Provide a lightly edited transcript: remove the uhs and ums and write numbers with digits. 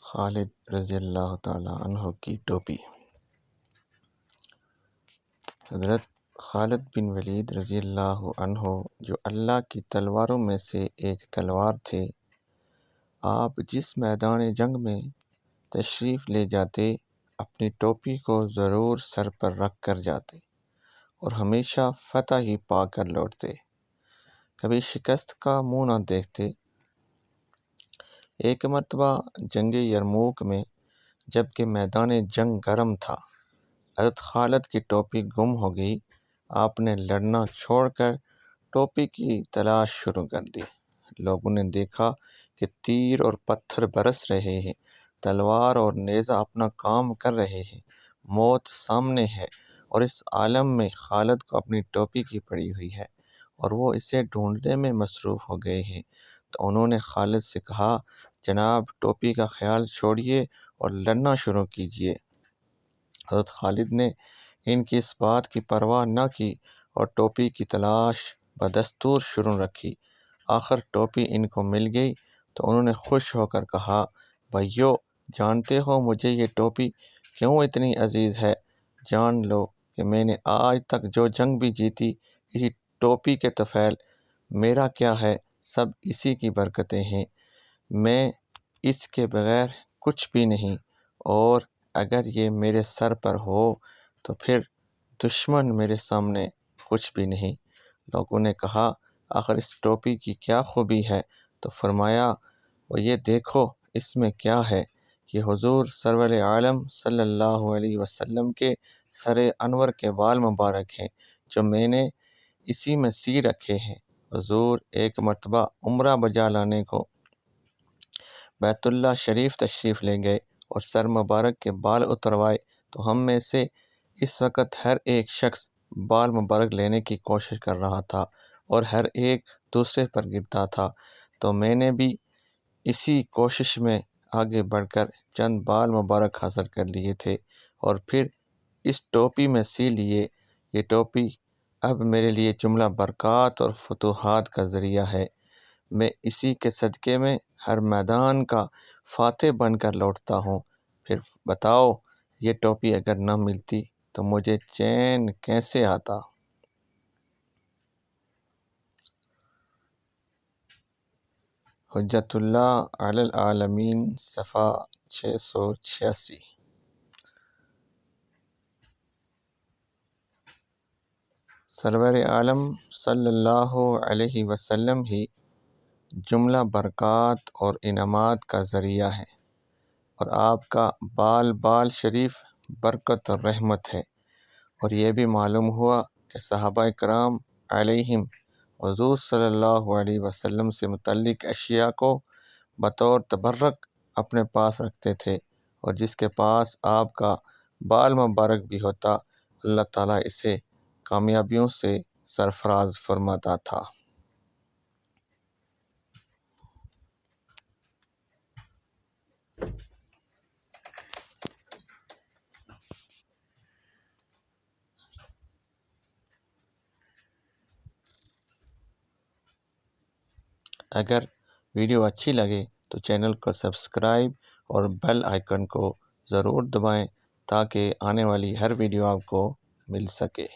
خالد رضی اللہ تعالیٰ عنہ کی ٹوپی۔ حضرت خالد بن ولید رضی اللہ عنہ جو اللہ کی تلواروں میں سے ایک تلوار تھے، آپ جس میدان جنگ میں تشریف لے جاتے اپنی ٹوپی کو ضرور سر پر رکھ کر جاتے اور ہمیشہ فتح ہی پا کر لوٹتے، کبھی شکست کا منہ نہ دیکھتے۔ ایک مرتبہ جنگ یرموک میں جب کہ میدان جنگ گرم تھا، حضرت خالد کی ٹوپی گم ہو گئی۔ آپ نے لڑنا چھوڑ کر ٹوپی کی تلاش شروع کر دی۔ لوگوں نے دیکھا کہ تیر اور پتھر برس رہے ہیں، تلوار اور نیزہ اپنا کام کر رہے ہیں، موت سامنے ہے، اور اس عالم میں خالد کو اپنی ٹوپی کی پڑی ہوئی ہے اور وہ اسے ڈھونڈنے میں مصروف ہو گئے ہیں۔ تو انہوں نے خالد سے کہا، جناب ٹوپی کا خیال چھوڑیے اور لڑنا شروع کیجیے۔ حضرت خالد نے ان کی اس بات کی پرواہ نہ کی اور ٹوپی کی تلاش بدستور شروع رکھی۔ آخر ٹوپی ان کو مل گئی تو انہوں نے خوش ہو کر کہا، بھائیو، جانتے ہو مجھے یہ ٹوپی کیوں اتنی عزیز ہے؟ جان لو کہ میں نے آج تک جو جنگ بھی جیتی اسی ٹوپی کے طفیل، میرا کیا ہے، سب اسی کی برکتیں ہیں، میں اس کے بغیر کچھ بھی نہیں، اور اگر یہ میرے سر پر ہو تو پھر دشمن میرے سامنے کچھ بھی نہیں۔ لوگوں نے کہا، آخر اس ٹوپی کی کیا خوبی ہے؟ تو فرمایا، وہ یہ دیکھو اس میں کیا ہے، یہ حضور سرور عالم صلی اللہ علیہ وسلم کے سر انور کے بال مبارک ہیں جو میں نے اسی میں سی رکھے ہیں۔ حضور ایک مرتبہ عمرہ بجا لانے کو بیت اللہ شریف تشریف لے گئے اور سر مبارک کے بال اتروائے تو ہم میں سے اس وقت ہر ایک شخص بال مبارک لینے کی کوشش کر رہا تھا اور ہر ایک دوسرے پر گرتا تھا، تو میں نے بھی اسی کوشش میں آگے بڑھ کر چند بال مبارک حاصل کر لیے تھے اور پھر اس ٹوپی میں سی لیے۔ یہ ٹوپی اب میرے لیے جملہ برکات اور فتوحات کا ذریعہ ہے، میں اسی کے صدقے میں ہر میدان کا فاتح بن کر لوٹتا ہوں۔ پھر بتاؤ، یہ ٹوپی اگر نہ ملتی تو مجھے چین کیسے آتا؟ حجت اللہ علی العالمین، صفحہ 686۔ سرور عالم صلی اللہ علیہ وسلم ہی جملہ برکات اور انعامات کا ذریعہ ہے، اور آپ کا بال بال شریف برکت اور رحمت ہے۔ اور یہ بھی معلوم ہوا کہ صحابہ کرام علیہم حضور صلی اللہ علیہ وسلم سے متعلق اشیاء کو بطور تبرک اپنے پاس رکھتے تھے، اور جس کے پاس آپ کا بال مبارک بھی ہوتا اللہ تعالیٰ اسے کامیابیوں سے سرفراز فرماتا تھا۔ اگر ویڈیو اچھی لگے تو چینل کو سبسکرائب اور بیل آئیکن کو ضرور دبائیں تاکہ آنے والی ہر ویڈیو آپ کو مل سکے۔